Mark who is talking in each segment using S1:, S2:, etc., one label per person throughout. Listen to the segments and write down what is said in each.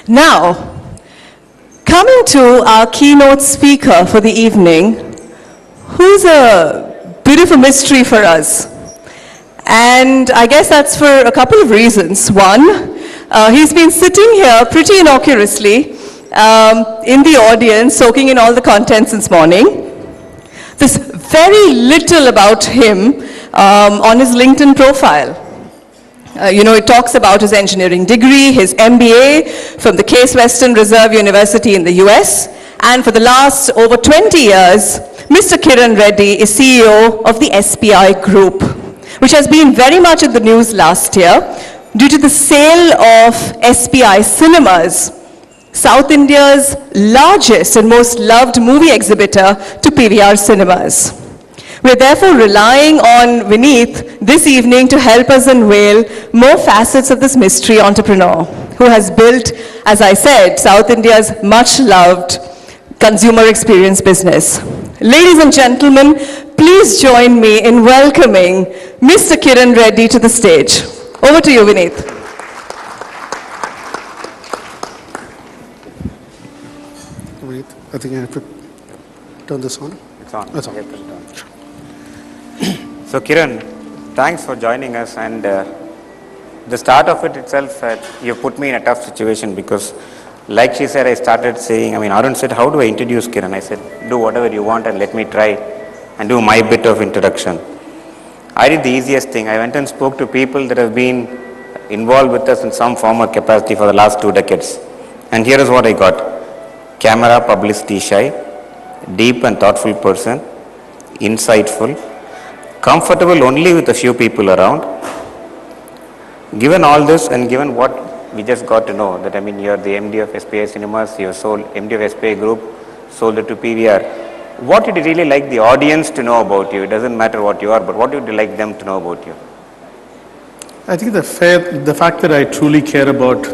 S1: Now, coming to our keynote speaker for the evening, who's a bit of a mystery for us. And I guess that's for a couple of reasons. One, he's been sitting here pretty innocuously in the audience, soaking in all the content since morning. There's very little about him on his LinkedIn profile. It talks about his engineering degree, his MBA from the Case Western Reserve University in the US, and for the last over 20 years, Mr. Kiran Reddy is CEO of the SPI Group, which has been very much in the news last year due to the sale of SPI Cinemas, South India's largest and most loved movie exhibitor, to PVR Cinemas. We're therefore relying on Vineet this evening to help us unveil more facets of this mystery entrepreneur who has built, as I said, South India's much-loved consumer experience business. Ladies and gentlemen, please join me in welcoming Mr. Kiran Reddy to the stage. Over to you, Vineet.
S2: Wait, I think I have to turn this on.
S3: It's on.
S2: It's on.
S3: So Kiran, thanks for joining us, and the start of it itself, you put me in a tough situation because, like she said, I started saying, Arun said, how do I introduce Kiran? I said, do whatever you want and let me try and do my bit of introduction. I did the easiest thing. I went and spoke to people that have been involved with us in some form or capacity for the last 2 decades. And here is what I got. Camera publicity shy, deep and thoughtful person, insightful, comfortable only with a few people around. Given all this and given what we just got to know, that you're the MD of SPI Cinemas, you're MD of SPI Group, sold it to PVR. What would you really like the audience to know about you? It doesn't matter what you are, but what would you like them to know about you?
S2: I think the fact that I truly care about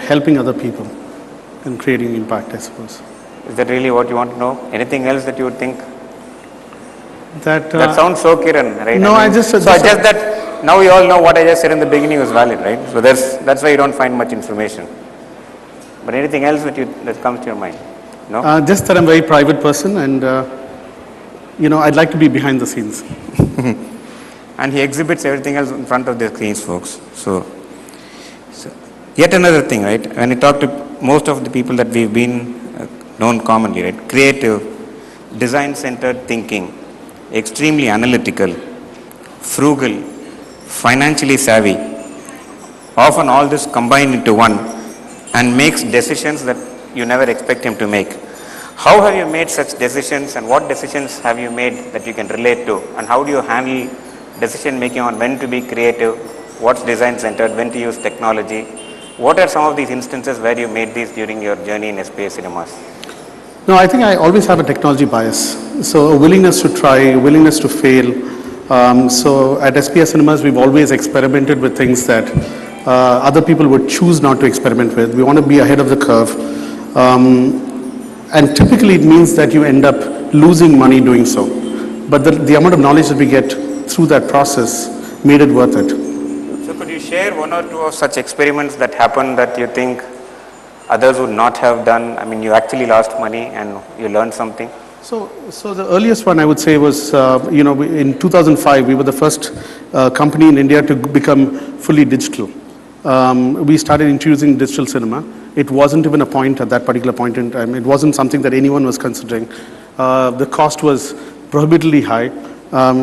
S2: helping other people and creating impact, I suppose.
S3: Is that really what you want to know? Anything else that you would think?
S2: That
S3: sounds so Kiran, right?
S2: No, I just
S3: that now we all know what I just said in the beginning was valid, right? So that's why you don't find much information. But anything else that comes to your mind? No?
S2: Just that I'm a very private person, and I'd like to be behind the scenes.
S3: And he exhibits everything else in front of the screens, folks. So yet another thing, right? When you talk to most of the people that we've been known commonly, right? Creative, design-centered thinking, extremely analytical, frugal, financially savvy, often all this combined into one, and makes decisions that you never expect him to make. How have you made such decisions, and what decisions have you made that you can relate to, and how do you handle decision making on when to be creative, what's design centered, when to use technology? What are some of these instances where you made these during your journey in SPI Cinemas?
S2: No, I think I always have a technology bias. So a willingness to try, a willingness to fail. So at SPI Cinemas, we've always experimented with things that other people would choose not to experiment with. We want to be ahead of the curve. And typically it means that you end up losing money doing so. But the amount of knowledge that we get through that process made it worth it.
S3: So could you share one or two of such experiments that happened that you think others would not have done? You actually lost money and you learned something.
S2: So the earliest one I would say was, in 2005, we were the first company in India to become fully digital. We started introducing digital cinema. It wasn't even a point at that particular point in time. It wasn't something that anyone was considering. The cost was prohibitively high.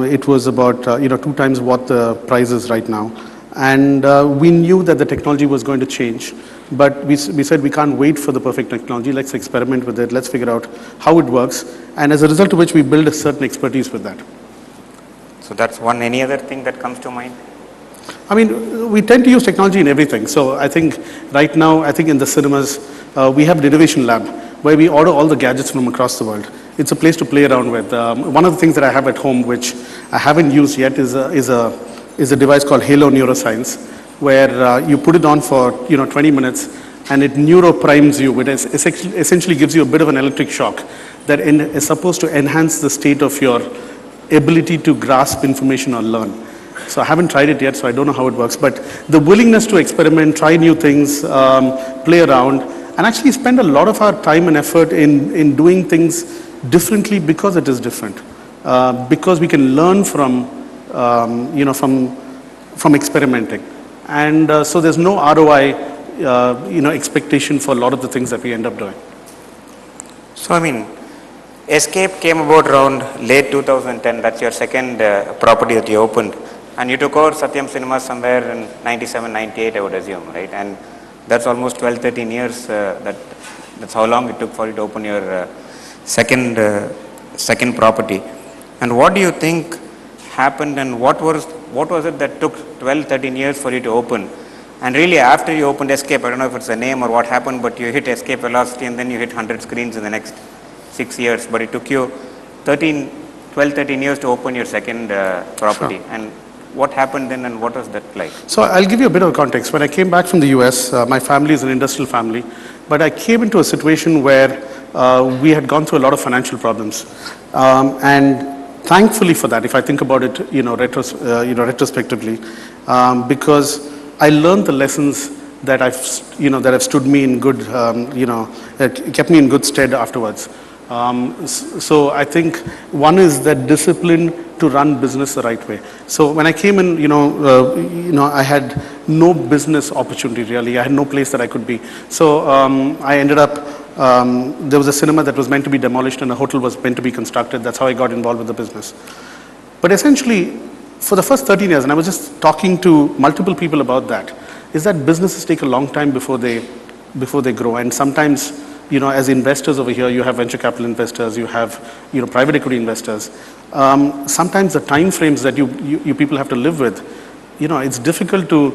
S2: It was about 2 times what the price is right now. And we knew that the technology was going to change. But we said we can't wait for the perfect technology. Let's experiment with it. Let's figure out how it works. And as a result of which, we build a certain expertise with that.
S3: So that's one. Any other thing that comes to mind?
S2: We tend to use technology in everything. So I think right now, in the cinemas, we have an innovation lab where we order all the gadgets from across the world. It's a place to play around with. One of the things that I have at home, which I haven't used yet, is a device called Halo Neuroscience, where you put it on for 20 minutes, and it neuroprimes you. It essentially gives you a bit of an electric shock that is supposed to enhance the state of your ability to grasp information or learn. So I haven't tried it yet, so I don't know how it works. But the willingness to experiment, try new things, play around, and actually spend a lot of our time and effort in doing things differently because it is different. Because we can learn from, from experimenting. And so there's no ROI, expectation for a lot of the things that we end up doing.
S3: So, I mean, Escape came about around late 2010. That's your second property that you opened. And you took over Satyam Cinemas somewhere in 97, 98, I would assume, right? And that's almost 12, 13 years. That's how long it took for you to open your second property. And what do you think happened, and what was it that took 12, 13 years for you to open? And really, after you opened Escape, I don't know if it's a name or what happened, but you hit Escape velocity and then you hit 100 screens in the next 6 years. But it took you 12, 13 years to open your second property.
S2: Sure.
S3: And what happened then, and what was that like?
S2: So I'll give you a bit of context. When I came back from the US, my family is an industrial family, but I came into a situation where we had gone through a lot of financial problems. And thankfully for that, if I think about it, retrospectively, because I learned the lessons that have stood me in good, that kept me in good stead afterwards. So I think one is that discipline to run business the right way. So when I came in, I had no business opportunity really. I had no place that I could be. So I ended up, there was a cinema that was meant to be demolished and a hotel was meant to be constructed. That's how I got involved with the business. But essentially, for the first 13 years, and I was just talking to multiple people about that, is that businesses take a long time before they grow. And sometimes, as investors over here, you have venture capital investors, you have, private equity investors. Sometimes the time frames that you people have to live with, it's difficult to,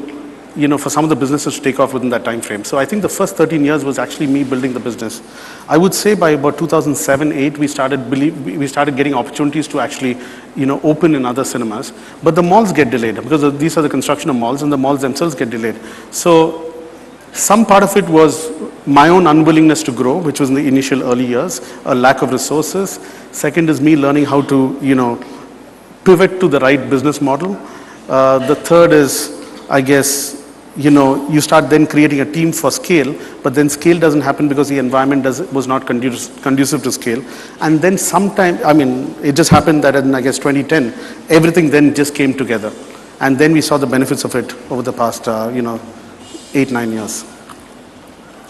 S2: for some of the businesses to take off within that time frame. So I think the first 13 years was actually me building the business. I would say by about 2007-8, we started getting opportunities to actually, open in other cinemas. But the malls get delayed because these are the construction of malls, and the malls themselves get delayed. So some part of it was my own unwillingness to grow, which was in the initial early years, a lack of resources. Second is me learning how to, pivot to the right business model. The third is, I guess, you start then creating a team for scale, but then scale doesn't happen because the environment was not conducive to scale. And then sometime, it just happened that in, I guess, 2010, everything then just came together. And then we saw the benefits of it over the past, 8-9 years.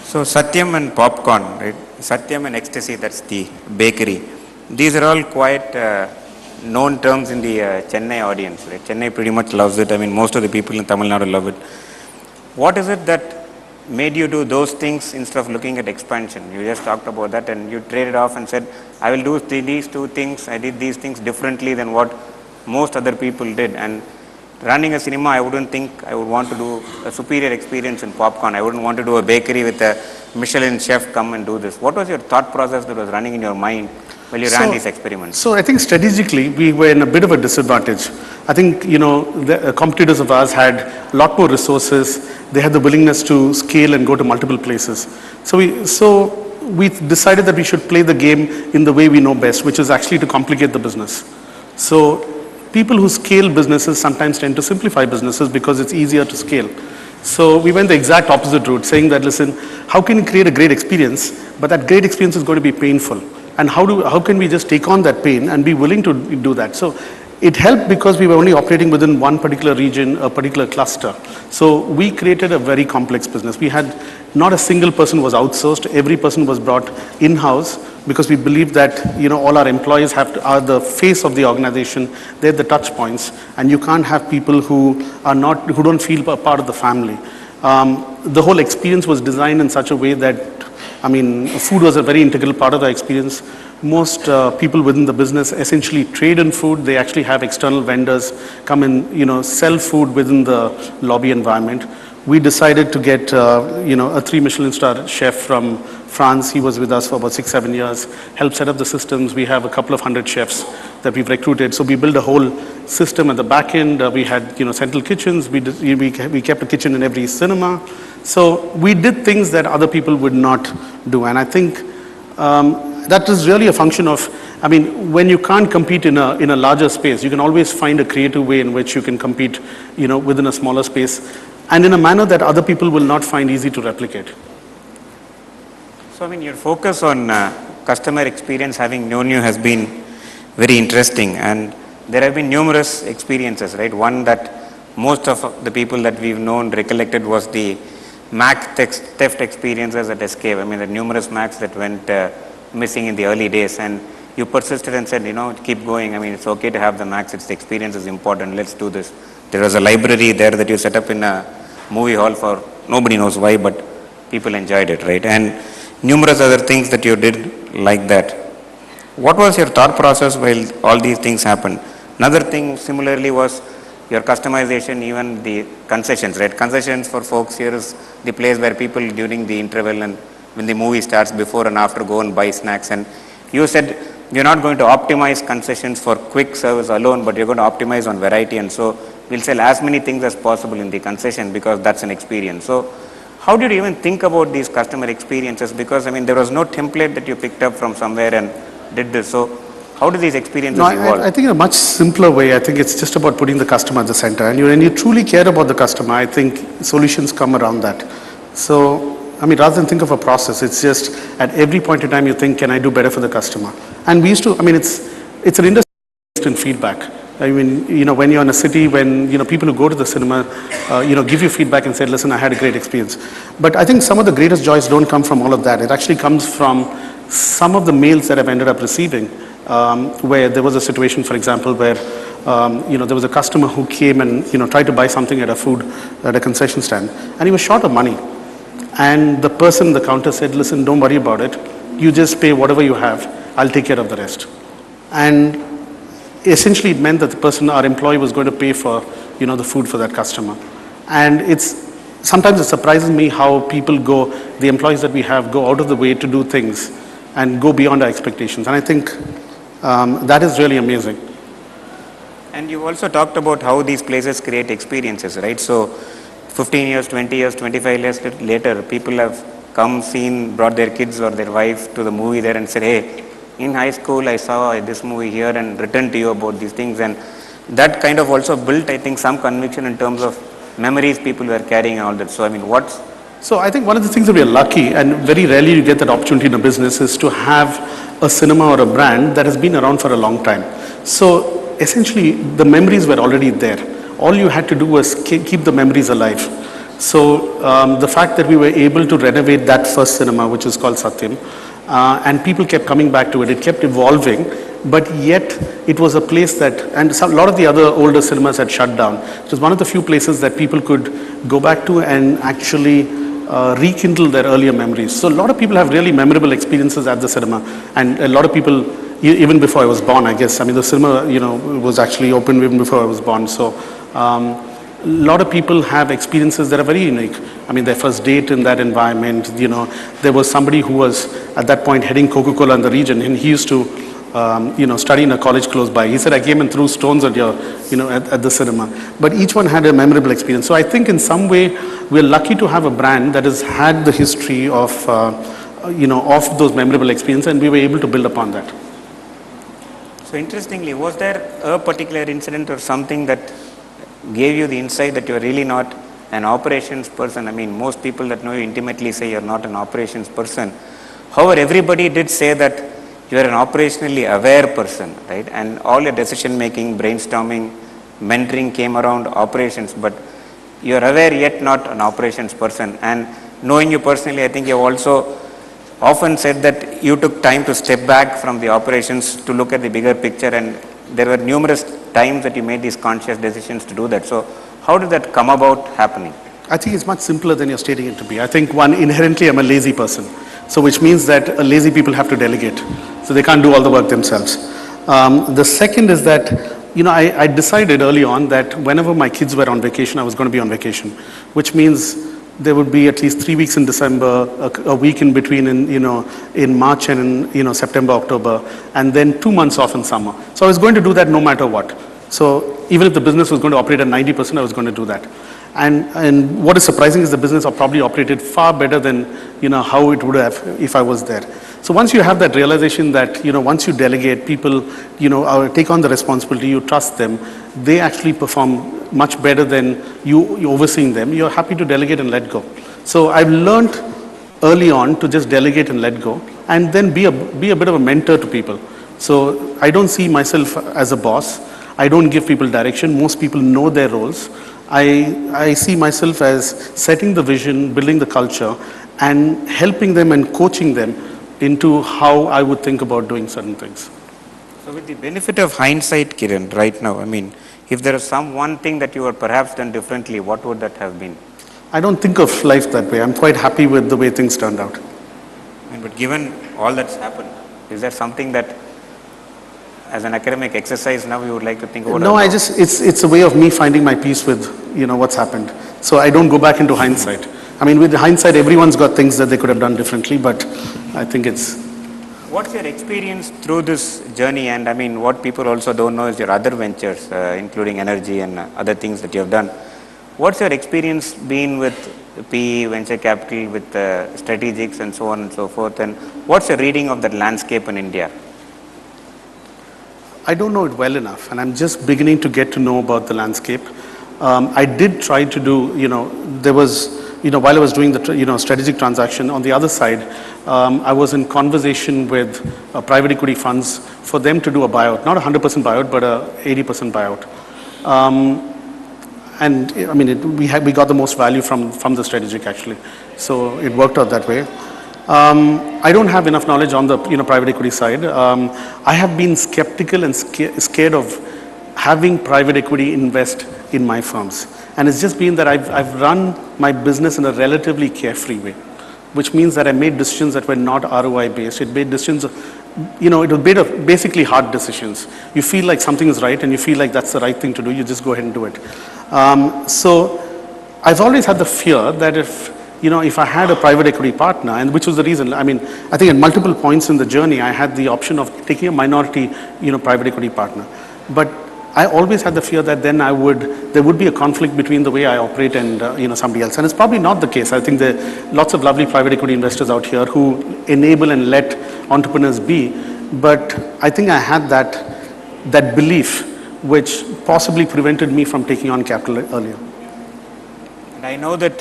S3: So Satyam and Popcorn, right? Satyam and Ecstasy, that's the bakery. These are all quite known terms in the Chennai audience, right? Chennai pretty much loves it. Most of the people in Tamil Nadu love it. What is it that made you do those things instead of looking at expansion? You just talked about that and you traded off and said, I will do these two things. I did these things differently than what most other people did. And running a cinema, I wouldn't think I would want to do a superior experience in Popcorn. I wouldn't want to do a bakery with a Michelin chef come and do this. What was your thought process that was running in your mind while you ran these experiments?
S2: So I think strategically, we were in a bit of a disadvantage. I think, the competitors of ours had a lot more resources. They had the willingness to scale and go to multiple places. So we decided that we should play the game in the way we know best, which is actually to complicate the business. So people who scale businesses sometimes tend to simplify businesses because it's easier to scale. So we went the exact opposite route, saying that, listen, how can you create a great experience, but that great experience is going to be painful? And how can we just take on that pain and be willing to do that? So it helped because we were only operating within one particular region, a particular cluster. So we created a very complex business. We had not a single person was outsourced. Every person was brought in-house because we believe that, all our employees are the face of the organization. They're the touch points. And you can't have people who don't feel a part of the family. The whole experience was designed in such a way that, food was a very integral part of the experience. Most people within the business essentially trade in food. They actually have external vendors come and, sell food within the lobby environment. We decided to get, a 3 Michelin star chef from France. He was with us for about 6-7 years, helped set up the systems. We have a couple of 100 chefs that we've recruited. So we built a whole system at the back end. We had, central kitchens. We kept a kitchen in every cinema. So we did things that other people would not do. And I think, that is really a function of, I mean, when you can't compete in a larger space, you can always find a creative way in which you can compete, within a smaller space, and in a manner that other people will not find easy to replicate.
S3: So, I mean, your focus on customer experience, having known you, has been very interesting, and there have been numerous experiences, right? One that most of the people that we've known recollected was the Mac theft experiences at Escape. I mean, the numerous Macs that went missing in the early days, and you persisted and said, keep going. I mean, it's okay to have the Macs. It's the experience is important. Let's do this. There was a library there that you set up in a movie hall for nobody knows why, but people enjoyed it, right? And numerous other things that you did like that. What was your thought process while all these things happened? Another thing similarly was your customization, even the concessions, right? Concessions for folks here is the place where people during the interval and when the movie starts, before and after, go and buy snacks. And you said you're not going to optimize concessions for quick service alone, but you're going to optimize on variety. And so we'll sell as many things as possible in the concession because that's an experience. So how did you even think about these customer experiences? Because, I mean, there was no template that you picked up from somewhere and did this. So how do these experiences evolve?
S2: I think in a much simpler way, I think it's just about putting the customer at the center. And when you truly care about the customer, I think solutions come around that. So, I mean, rather than think of a process, it's just at every point in time you think, can I do better for the customer? And we used to, I mean, it's an industry based in feedback. I mean, when you're in a city, when, people who go to the cinema, give you feedback and say, listen, I had a great experience. But I think some of the greatest joys don't come from all of that. It actually comes from some of the mails that I've ended up receiving, where there was a situation, for example, where, there was a customer who came and, tried to buy something at a concession stand, and he was short of money. And the person at the counter said, listen, don't worry about it. You just pay whatever you have. I'll take care of the rest. And essentially it meant that the person, our employee, was going to pay for, the food for that customer. And sometimes it surprises me how people the employees that we have go out of the way to do things and go beyond our expectations. And I think that is really amazing.
S3: And you also talked about how these places create experiences, right? So 15 years, 20 years, 25 years later, people have come, seen, brought their kids or their wife to the movie there and said, hey, in high school I saw this movie here, and written to you about these things. And that kind of also built, I think, some conviction in terms of memories people were carrying and all that. So, I mean,
S2: So I think one of the things that we are lucky, and very rarely you get that opportunity in a business, is to have a cinema or a brand that has been around for a long time. So essentially, the memories were already there. All you had to do was keep the memories alive. So the fact that we were able to renovate that first cinema, which is called Satyam, and people kept coming back to it, it kept evolving, but yet it was a place that, and a lot of the other older cinemas had shut down. It was one of the few places that people could go back to and actually rekindle their earlier memories. So a lot of people have really memorable experiences at the cinema, and a lot of people, even before I was born, I guess. I mean, the cinema, was actually open even before I was born. So a lot of people have experiences that are very unique. I mean, their first date in that environment, there was somebody who was at that point heading Coca-Cola in the region, and he used to, study in a college close by. He said, I came and threw stones at at the cinema. But each one had a memorable experience. So I think in some way, we're lucky to have a brand that has had the history of, of those memorable experiences, and we were able to build upon that.
S3: So interestingly, was there a particular incident or something that gave you the insight that you're really not an operations person? I mean, most people that know you intimately say you're not an operations person. However, everybody did say that you're an operationally aware person, right? And all your decision making, brainstorming, mentoring came around operations, but you're aware yet not an operations person. And knowing you personally, I think you've also often said that you took time to step back from the operations to look at the bigger picture, and there were numerous times that you made these conscious decisions to do that. So how did that come about happening?
S2: I think it's much simpler than you're stating it to be. I think inherently I'm a lazy person. So which means that lazy people have to delegate. So they can't do all the work themselves. The second is that, I decided early on that whenever my kids were on vacation, I was going to be on vacation, which means there would be at least 3 weeks in December, a week in between in March and in, September, October, and then 2 months off in summer. So I was going to do that no matter what. So even if the business was going to operate at 90%, I was going to do that. And what is surprising is the business probably operated far better than, how it would have if I was there. So once you have that realization that, once you delegate, people, take on the responsibility, you trust them, they actually perform much better than you overseeing them. You're happy to delegate and let go. So I've learned early on to just delegate and let go, and then be a bit of a mentor to people. So I don't see myself as a boss. I don't give people direction. Most people know their roles. I see myself as setting the vision, building the culture, and helping them and coaching them into how I would think about doing certain things.
S3: So with the benefit of hindsight, Kiran, right now, if there is one thing that you had perhaps done differently, what would that have been?
S2: I don't think of life that way. I'm quite happy with the way things turned out.
S3: But given all that's happened, is there something that, as an academic exercise now, you would like to think about?
S2: No, it's a way of me finding my peace with, what's happened. So I don't go back into hindsight. With hindsight, everyone's got things that they could have done differently, but I think it's...
S3: What's your experience through this journey? And what people also don't know is your other ventures, including energy and other things that you have done. What's your experience been with PE, venture capital, with strategics and so on and so forth? And what's your reading of that landscape in India?
S2: I don't know it well enough, and I'm just beginning to get to know about the landscape. I did try to do, there was, while I was doing the, strategic transaction, on the other side, I was in conversation with private equity funds for them to do a buyout, not a 100% buyout, but a 80% buyout. And we got the most value from the strategic, actually. So it worked out that way. I don't have enough knowledge on the private equity side. I have been skeptical and scared of having private equity invest in my firms. And it's just been that I've run my business in a relatively carefree way, which means that I made decisions that were not ROI based. It made decisions, it was basically hard decisions. You feel like something is right and you feel like that's the right thing to do, you just go ahead and do it. So I've always had the fear that if I had a private equity partner, and which was the reason, I think at multiple points in the journey, I had the option of taking a minority, private equity partner. But I always had the fear that then there would be a conflict between the way I operate and, somebody else. And it's probably not the case. I think there are lots of lovely private equity investors out here who enable and let entrepreneurs be. But I think I had that belief which possibly prevented me from taking on capital earlier.
S3: And I know that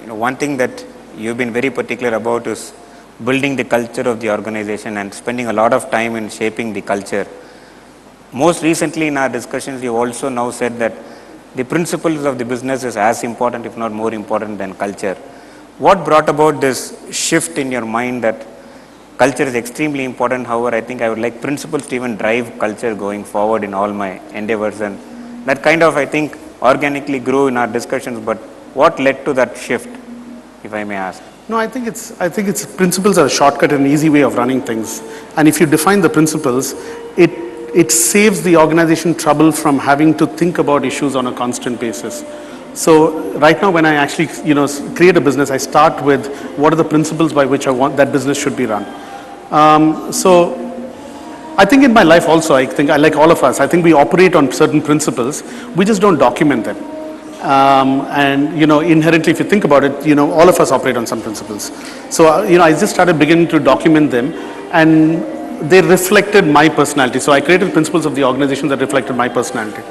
S3: one thing that you've been very particular about is building the culture of the organization and spending a lot of time in shaping the culture. Most recently in our discussions, you also now said that the principles of the business is as important, if not more important than culture. What brought about this shift in your mind that culture is extremely important? However, I think I would like principles to even drive culture going forward in all my endeavors. And that kind of, I think, organically grew in our discussions. But what led to that shift, if I may ask?
S2: No, I think it's principles are a shortcut and an easy way of running things. And if you define the principles, it saves the organization trouble from having to think about issues on a constant basis. So right now when I actually create a business, I start with what are the principles by which I want that business should be run. So I think in my life also, I think like all of us, I think we operate on certain principles. We just don't document them. And inherently, if you think about it, all of us operate on some principles. So I just started beginning to document them, and they reflected my personality. So I created principles of the organization that reflected my personality.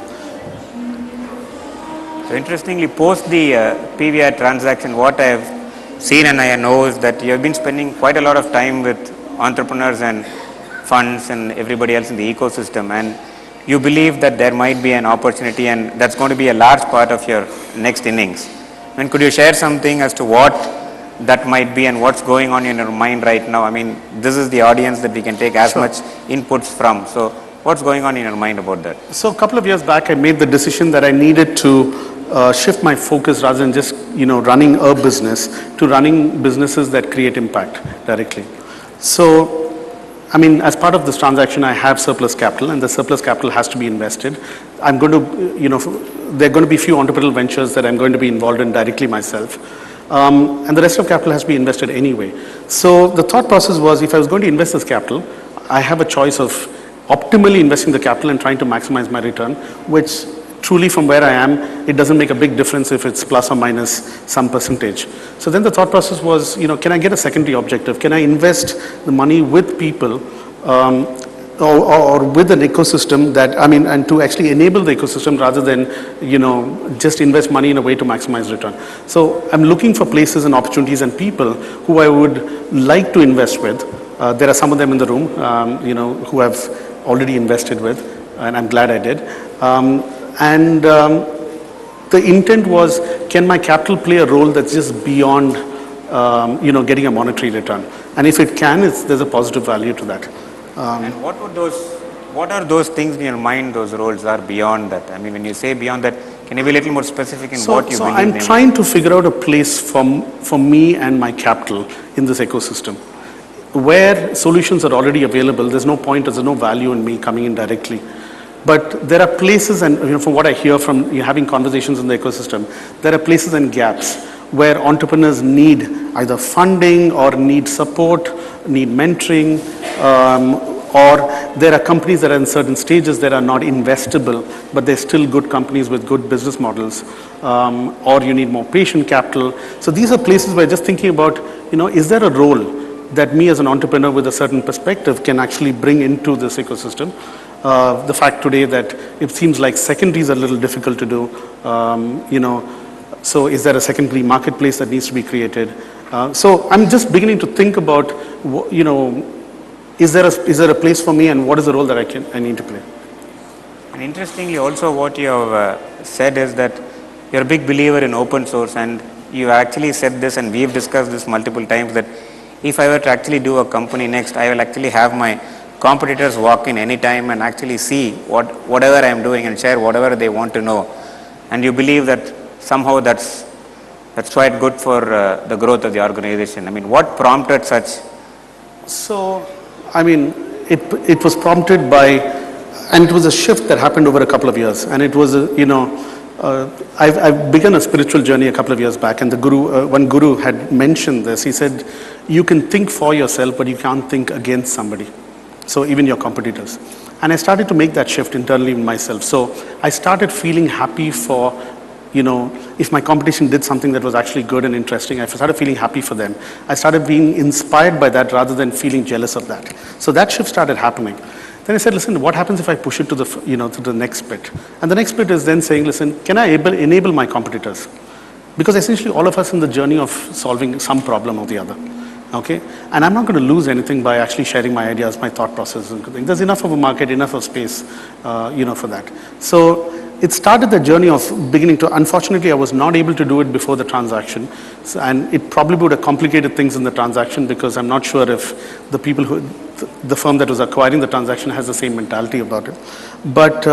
S3: So interestingly, post the PVR transaction, what I have seen and I know is that you have been spending quite a lot of time with entrepreneurs and funds and everybody else in the ecosystem, and you believe that there might be an opportunity and that's going to be a large part of your next innings. Could you share something as to what that might be and what's going on in your mind right now? This is the audience that we can take as much inputs from. So what's going on in your mind about that?
S2: So a couple of years back, I made the decision that I needed to shift my focus rather than just, running a business to running businesses that create impact directly. So, as part of this transaction, I have surplus capital, and the surplus capital has to be invested. I'm going to, there are going to be few entrepreneurial ventures that I'm going to be involved in directly myself. And the rest of capital has to be invested anyway. So the thought process was, if I was going to invest this capital, I have a choice of optimally investing the capital and trying to maximize my return, which truly from where I am, it doesn't make a big difference if it's plus or minus some percentage. So then the thought process was, can I get a secondary objective? Can I invest the money with people or with an ecosystem and to actually enable the ecosystem rather than, just invest money in a way to maximize return. So I'm looking for places and opportunities and people who I would like to invest with. There are some of them in the room, who I've already invested with, and I'm glad I did. The intent was, can my capital play a role that's just beyond, getting a monetary return? And if it can, there's a positive value to that.
S3: And what are those things in your mind, those roles are beyond that? I mean, when you say beyond that, can you be a little more specific in what you believe? So
S2: I'm trying to figure out a place for me and my capital in this ecosystem. Where solutions are already available, there's no point, there's no value in me coming in directly. But there are places, and from what I hear from having conversations in the ecosystem, there are places and gaps where entrepreneurs need either funding or need support, need mentoring, or there are companies that are in certain stages that are not investable, but they're still good companies with good business models, or you need more patient capital. So these are places where just thinking about, is there a role that me as an entrepreneur with a certain perspective can actually bring into this ecosystem? The fact today that it seems like secondaries are a little difficult to do, so is there a secondary marketplace that needs to be created? So I'm just beginning to think about, is there a place for me and what is the role that I need to play?
S3: And interestingly also what you have said is that you're a big believer in open source, and you actually said this, and we've discussed this multiple times, that if I were to actually do a company next, I will actually have my competitors walk in anytime and actually see whatever I am doing and share whatever they want to know. And you believe that somehow that's quite good for the growth of the organization. I mean, what prompted such?
S2: So, it was prompted by, and it was a shift that happened over a couple of years. And it was, I've begun a spiritual journey a couple of years back, and the guru, one guru had mentioned this. He said, you can think for yourself, but you can't think against somebody. So even your competitors. And I started to make that shift internally in myself. So I started feeling happy for, if my competition did something that was actually good and interesting, I started feeling happy for them. I started being inspired by that rather than feeling jealous of that. So that shift started happening. Then I said, listen, what happens if I push it to the next bit? And the next bit is then saying, listen, can I enable my competitors? Because essentially all of us in the journey of solving some problem or the other. Okay, and I'm not going to lose anything by actually sharing my ideas, my thought processes and things. There's enough of a market, enough of space, for that. So it started the journey of beginning to, unfortunately, I was not able to do it before the transaction. So, and it probably would have complicated things in the transaction, because I'm not sure if the people the firm that was acquiring the transaction has the same mentality about it. But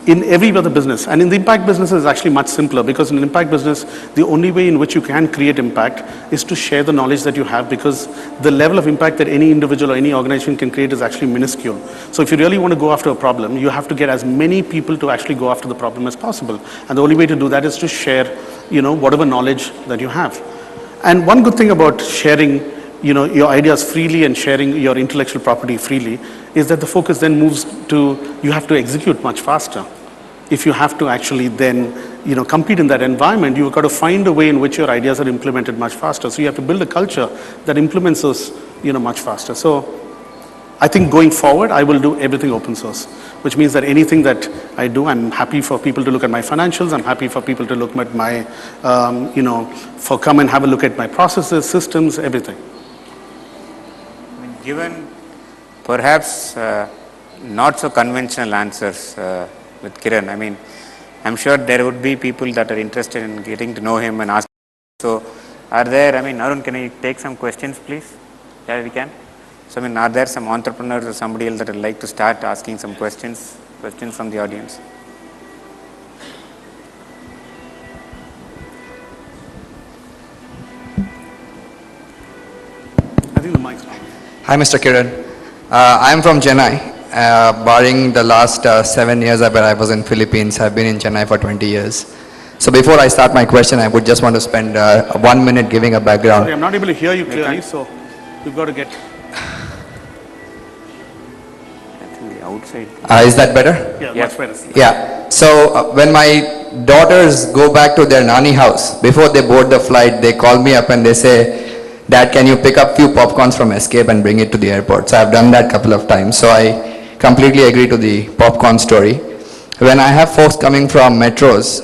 S2: in every other business, and in the impact business is actually much simpler, because in an impact business, the only way in which you can create impact is to share the knowledge that you have, because the level of impact that any individual or any organization can create is actually minuscule. So if you really want to go after a problem, you have to get as many people to actually go after the problem as possible. And the only way to do that is to share, whatever knowledge that you have. And one good thing about sharing your ideas freely and sharing your intellectual property freely is that the focus then moves to, you have to execute much faster. If you have to actually then, compete in that environment, you've got to find a way in which your ideas are implemented much faster. So you have to build a culture that implements those, much faster. So I think going forward, I will do everything open source, which means that anything that I do, I'm happy for people to look at my financials. I'm happy for people to look at my, come and have a look at my processes, systems, everything.
S3: Given perhaps not so conventional answers with Kiran, I'm sure there would be people that are interested in getting to know him and ask. So are there, Arun, can you take some questions, please? Yeah, we can. So, are there some entrepreneurs or somebody else that would like to start asking some questions from the audience?
S2: I think the mic's on.
S4: Hi, Mr. Kiran. I'm from Chennai. Barring the last 7 years that I was in Philippines, I've been in Chennai for 20 years. So before I start my question, I would just want to spend 1 minute giving a background.
S2: Sorry, I'm not able to hear you clearly, so we've got to get...
S3: I think the outside.
S4: Is that better?
S2: Yeah,
S3: Yeah.
S2: much better.
S4: Yeah. So when my daughters go back to their nanny house, before they board the flight, they call me up and they say, Dad, can you pick up few popcorns from Escape and bring it to the airport? So I've done that couple of times. So I completely agree to the popcorn story. When I have folks coming from metros,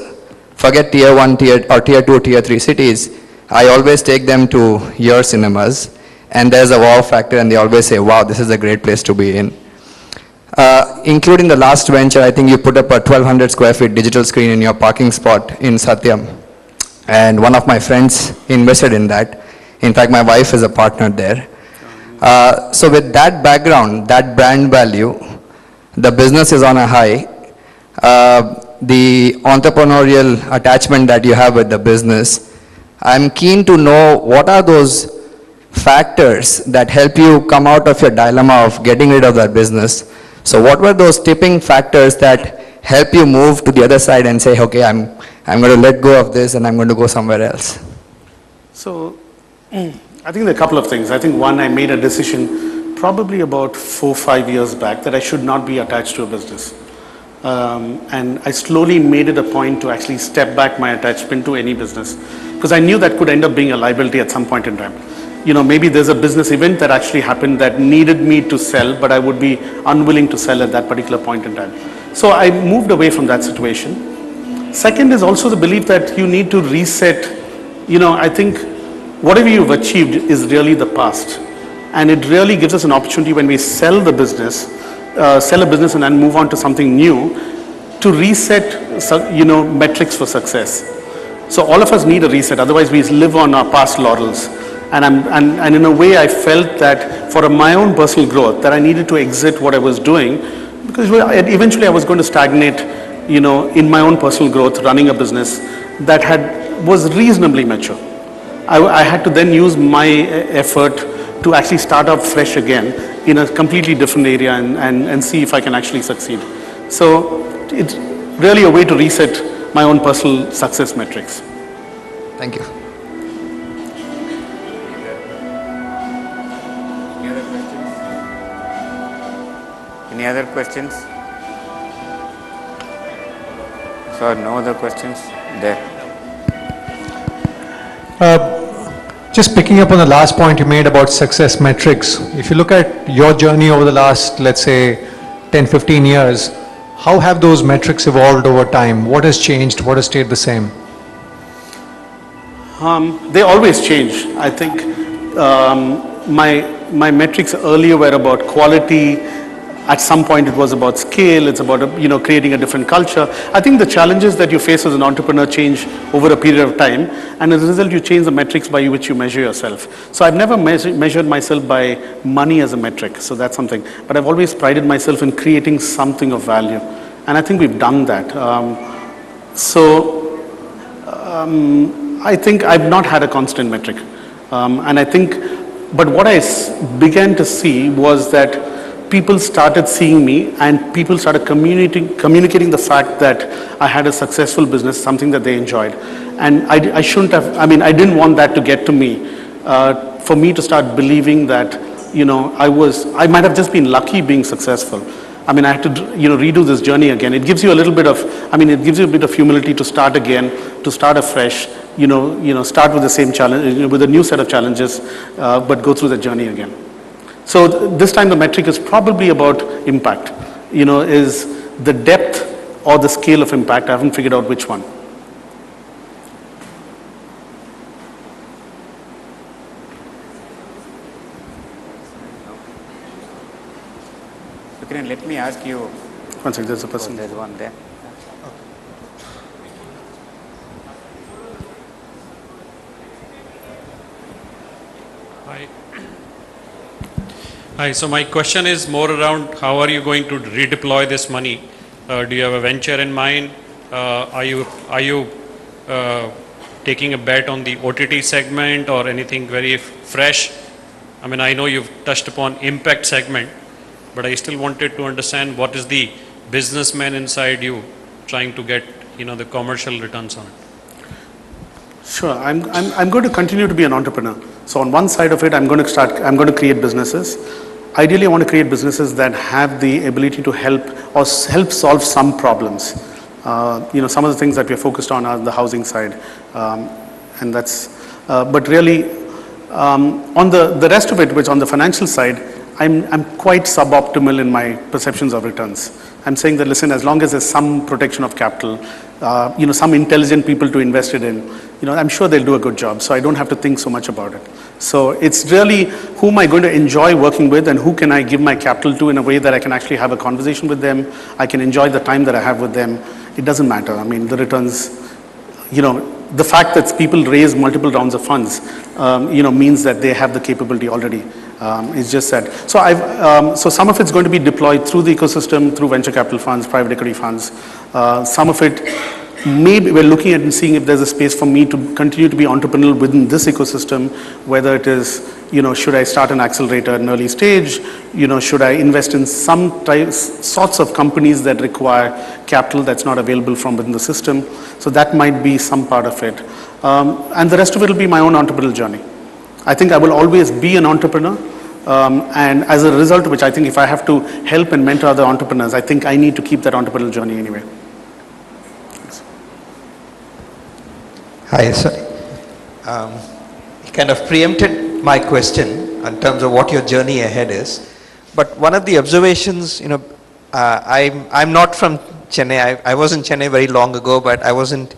S4: forget tier 1, tier 2, tier 3 cities, I always take them to your cinemas, and there's a wow factor, and they always say, wow, this is a great place to be in. Including the last venture, I think you put up a 1200 square feet digital screen in your parking spot in Satyam. And one of my friends invested in that. In fact, my wife is a partner there. So with that background, that brand value, the business is on a high. The entrepreneurial attachment that you have with the business, I'm keen to know what are those factors that help you come out of your dilemma of getting rid of that business. So what were those tipping factors that help you move to the other side and say, okay, I'm going to let go of this and I'm going to go somewhere else?
S2: So I think there are a couple of things. I think one, I made a decision probably about 4 or 5 years back that I should not be attached to a business. And I slowly made it a point to actually step back my attachment to any business, because I knew that could end up being a liability at some point in time. You know, maybe there's a business event that actually happened that needed me to sell, but I would be unwilling to sell at that particular point in time. So I moved away from that situation. Second is also the belief that you need to reset. You know, I think whatever you've achieved is really the past. And it really gives us an opportunity when we sell the business, sell a business and then move on to something new, to reset, you know, metrics for success. So all of us need a reset, otherwise we live on our past laurels. And in a way I felt that for my own personal growth, that I needed to exit what I was doing, because eventually I was going to stagnate, you know, in my own personal growth, running a business that was reasonably mature. I had to then use my effort to actually start up fresh again in a completely different area and see if I can actually succeed. So it's really a way to reset my own personal success metrics.
S4: Thank you.
S3: Any other questions? So no other questions there.
S5: Just picking up on the last point you made about success metrics, if you look at your journey over the last, let's say, 10, 15 years, how have those metrics evolved over time? What has changed? What has stayed the same?
S2: They always change. I think my metrics earlier were about quality. At some point it was about scale, it's about, you know, creating a different culture. I think the challenges that you face as an entrepreneur change over a period of time, and as a result you change the metrics by which you measure yourself. So I've never measured myself by money as a metric, so that's something. But I've always prided myself in creating something of value, and I think we've done that. I think I've not had a constant metric. And I think, but what I began to see was that people started seeing me and people started communicating the fact that I had a successful business, something that they enjoyed. And I shouldn't have, I mean, I didn't want that to get to me, for me to start believing that, you know, I might have just been lucky being successful. I mean, I had to, you know, redo this journey again. It gives you a little bit of, I mean, it gives you a bit of humility to start again, to start afresh, you know, start with the same challenge, with a new set of challenges, but go through the journey again. So this time the metric is probably about impact, you know, is the depth or the scale of impact. I haven't figured out which one.
S3: Kiran, let me ask you.
S2: One second, there's a person.
S3: Oh, there's one there.
S6: Hi. Hi, so my question is more around how are you going to redeploy this money? Do you have a venture in mind? Are you taking a bet on the OTT segment or anything very fresh? I mean, I know you've touched upon impact segment, but I still wanted to understand what is the businessman inside you trying to get, you know, the commercial returns on it.
S2: Sure, I'm going to continue to be an entrepreneur. So on one side of it, I'm going to create businesses. ideally I want to create businesses that have the ability to help or help solve some problems. Some of the things that we're focused on are the housing side, and that's, but really on the rest of it, which on the financial side, I'm quite suboptimal in my perceptions of returns. I'm saying that, listen, as long as there's some protection of capital, some intelligent people to invest it in, I'm sure they'll do a good job. So I don't have to think so much about it. So it's really who am I going to enjoy working with and who can I give my capital to in a way that I can actually have a conversation with them. I can enjoy the time that I have with them. It doesn't matter. I mean, the returns, the fact that people raise multiple rounds of funds, means that they have the capability already. It's just that. So so some of it's going to be deployed through the ecosystem, through venture capital funds, private equity funds. Some of it, maybe we're looking at and seeing if there's a space for me to continue to be entrepreneurial within this ecosystem, whether it is, should I start an accelerator at an early stage? Should I invest in some sorts of companies that require capital that's not available from within the system? So that might be some part of it. And the rest of it will be my own entrepreneurial journey. I think I will always be an entrepreneur. And as a result of which, I think if I have to help and mentor other entrepreneurs, I think I need to keep that entrepreneurial journey anyway.
S7: Hi, sorry. You kind of preempted my question in terms of what your journey ahead is. But one of the observations, I'm not from Chennai. I was in Chennai very long ago, but I wasn't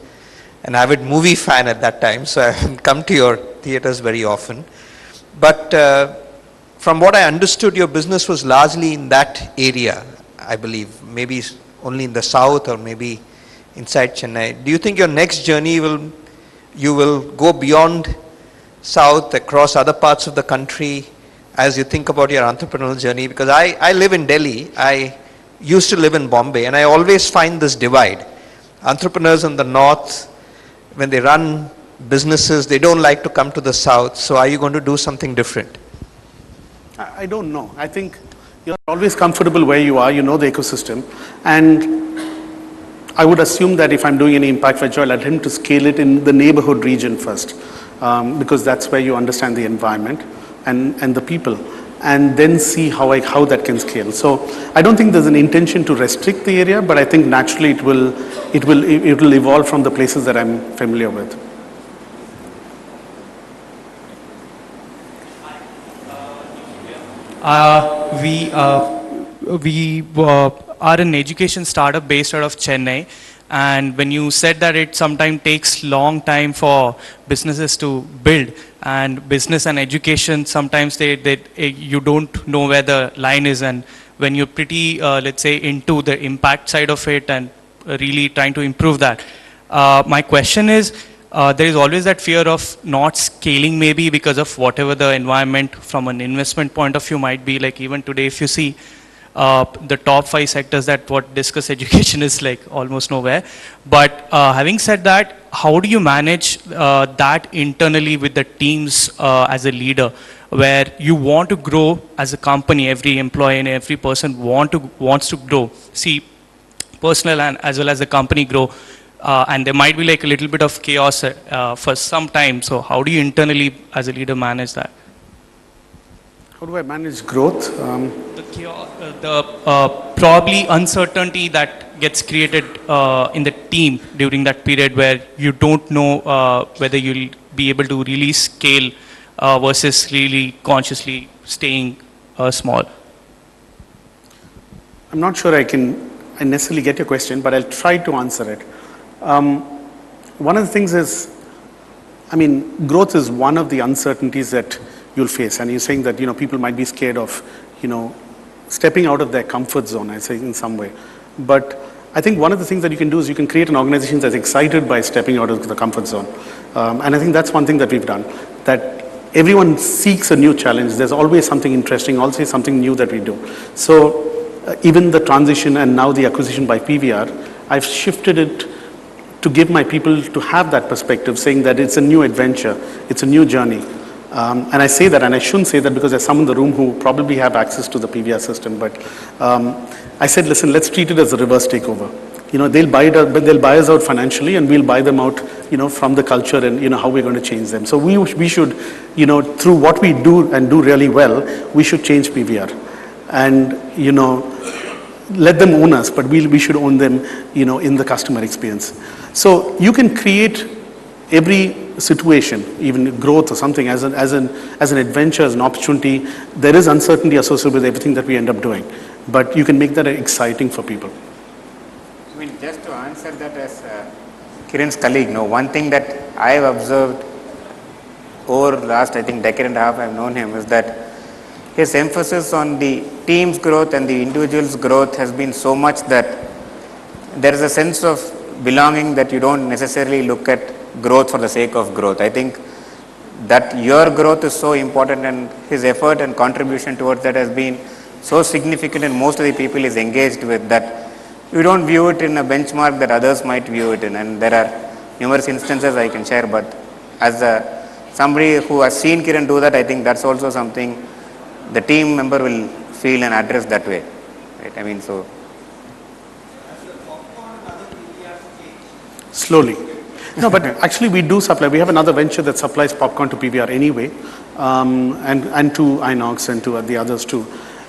S7: an avid movie fan at that time, so I haven't come to your theaters very often. But from what I understood, your business was largely in that area, I believe, maybe only in the south or maybe inside Chennai. Do you think your next journey you will go beyond south, across other parts of the country as you think about your entrepreneurial journey? Because I live in Delhi, I used to live in Bombay, and I always find this divide. Entrepreneurs in the north, when they run businesses, they don't like to come to the south. So are you going to do something different?
S2: I don't know. I think you're always comfortable where you are, you know the ecosystem. And I would assume that if I'm doing any impact venture, I'll attempt to scale it in the neighborhood region first, because that's where you understand the environment and the people, and then see how that can scale. So I don't think there's an intention to restrict the area, but I think naturally it will evolve from the places that I'm familiar with.
S8: We are an education startup based out of Chennai, and when you said that it sometimes takes long time for businesses to build, and business and education sometimes you don't know where the line is, and when you're pretty let's say into the impact side of it and really trying to improve that, my question is, there is always that fear of not scaling, maybe because of whatever the environment from an investment point of view might be. Like even today, if you see the top 5 sectors that what discuss education is like almost nowhere. But having said that, how do you manage that internally with the teams as a leader, where you want to grow as a company, every employee and every person wants to grow, see personal and as well as the company grow, and there might be like a little bit of chaos for some time. So how do you internally as a leader manage that?
S2: How do I manage growth?
S8: Probably uncertainty that gets created in the team during that period where you don't know whether you'll be able to really scale versus really consciously staying small.
S2: I'm not sure I necessarily get your question, but I'll try to answer it. One of the things is, growth is one of the uncertainties that you'll face. And you're saying that, people might be scared of, stepping out of their comfort zone, I say in some way. But I think one of the things that you can do is you can create an organization that's excited by stepping out of the comfort zone. And I think that's one thing that we've done, that everyone seeks a new challenge. There's always something interesting, always something new that we do. So even the transition and now the acquisition by PVR, I've shifted it to give my people to have that perspective, saying that it's a new adventure, it's a new journey. And I say that, and I shouldn't say that because there's some in the room who probably have access to the PVR system, but I said, listen, let's treat it as a reverse takeover. They'll buy it out, but they'll buy us out financially, and we'll buy them out, from the culture and, how we're going to change them. So we should, through what we do and do really well, we should change PVR. and, let them own us, but we should own them, in the customer experience. So you can create every situation, even growth or something, as an adventure, as an opportunity. There is uncertainty associated with everything that we end up doing, but you can make that exciting for people.
S3: I mean, just to answer that as Kiran's colleague, one thing that I have observed over the last, I think, decade and a half I've known him is that his emphasis on the team's growth and the individual's growth has been so much that there is a sense of belonging that you don't necessarily look at growth for the sake of growth. I think that your growth is so important, and his effort and contribution towards that has been so significant, and most of the people is engaged with that. You don't view it in a benchmark that others might view it in, and there are numerous instances I can share, but as somebody who has seen Kiran do that, I think that's also something the team member will feel and address that way, right? I mean, so.
S2: Slowly. No, but actually we do supply. We have another venture that supplies popcorn to PVR anyway, and to Inox and to the others too.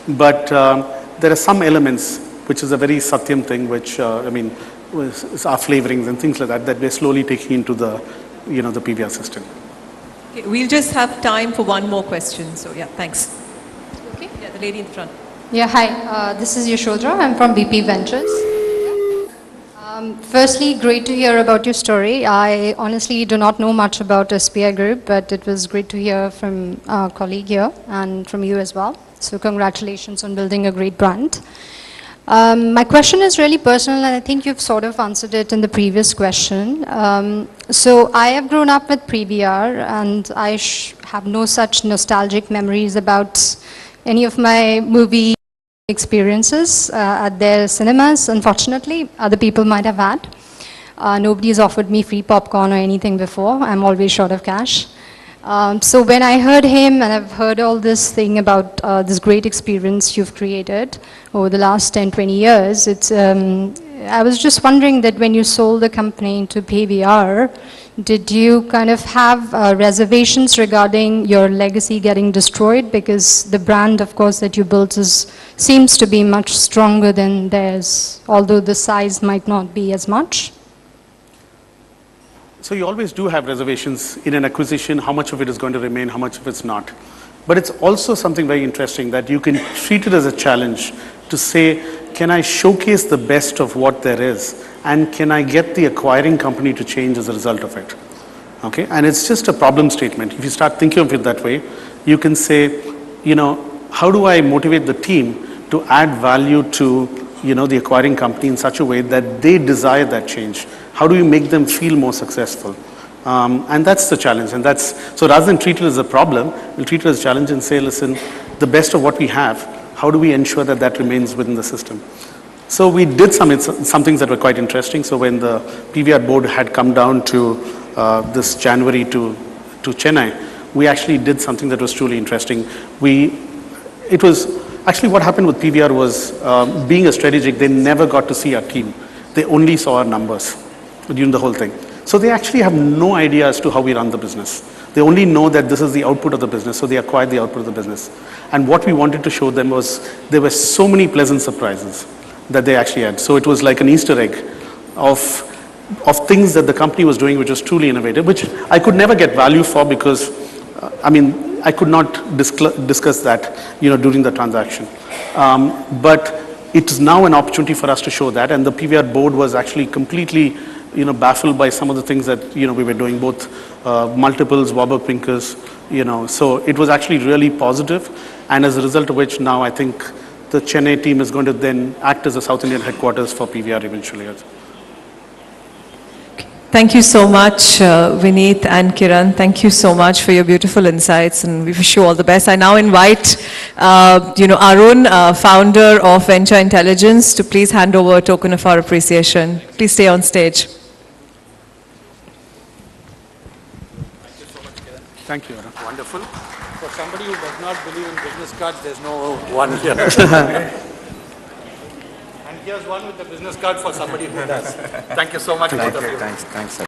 S2: But there are some elements, which is a very Satyam thing, which, is our flavorings and things like that, that we're slowly taking into the, the PVR system.
S1: Okay, we'll just have time for one more question. So yeah, thanks. Okay, yeah, the lady in front.
S9: Yeah, hi. This is Yashodhara. I'm from BP Ventures. Firstly, great to hear about your story. I honestly do not know much about SPI Group, but it was great to hear from our colleague here and from you as well. So congratulations on building a great brand. My question is really personal, and I think you've sort of answered it in the previous question. So I have grown up with PVR, and I have no such nostalgic memories about any of my movie experiences at their cinemas. Unfortunately, other people might have had. Nobody has offered me free popcorn or anything before. I'm always short of cash. So when I heard him, and I've heard all this thing about this great experience you've created over the last 10, 20 years, I was just wondering that when you sold the company to PVR, did you kind of have reservations regarding your legacy getting destroyed? Because the brand, of course, that you built seems to be much stronger than theirs, although the size might not be as much.
S2: So you always do have reservations in an acquisition, how much of it is going to remain, how much of it's not. But it's also something very interesting that you can treat it as a challenge to say, can I showcase the best of what there is, and can I get the acquiring company to change as a result of it? Okay, and it's just a problem statement. If you start thinking of it that way, you can say, how do I motivate the team to add value to, the acquiring company in such a way that they desire that change? How do you make them feel more successful? And that's the challenge. And so rather than treat it as a problem, we'll treat it as a challenge and say, listen, the best of what we have, how do we ensure that that remains within the system? So we did some things that were quite interesting. So when the PVR board had come down to this January to Chennai, we actually did something that was truly interesting. It was actually what happened with PVR was, being a strategic, they never got to see our team. They only saw our numbers during the whole thing. So they actually have no idea as to how we run the business. They only know that this is the output of the business, so they acquired the output of the business. And what we wanted to show them was there were so many pleasant surprises that they actually had. So it was like an Easter egg of things that the company was doing, which was truly innovative, which I could never get value for because, I could not discuss that, during the transaction. But it is now an opportunity for us to show that, and the PVR board was actually completely, baffled by some of the things that, we were doing, both multiples, Warburg Pincus, so it was actually really positive, and as a result of which now I think the Chennai team is going to then act as a South Indian headquarters for PVR eventually.
S1: Thank you so much, Vineet and Kiran. Thank you so much for your beautiful insights, and we wish you all the best. I now invite, Arun, founder of Venture Intelligence, to please hand over a token of our appreciation. Please stay on stage.
S2: Thank you, Arun.
S10: Wonderful. For somebody who does not believe in business cards, there's no one here. And here's one with the business card for somebody who does. Thank you so much.
S3: Thank you. Thanks.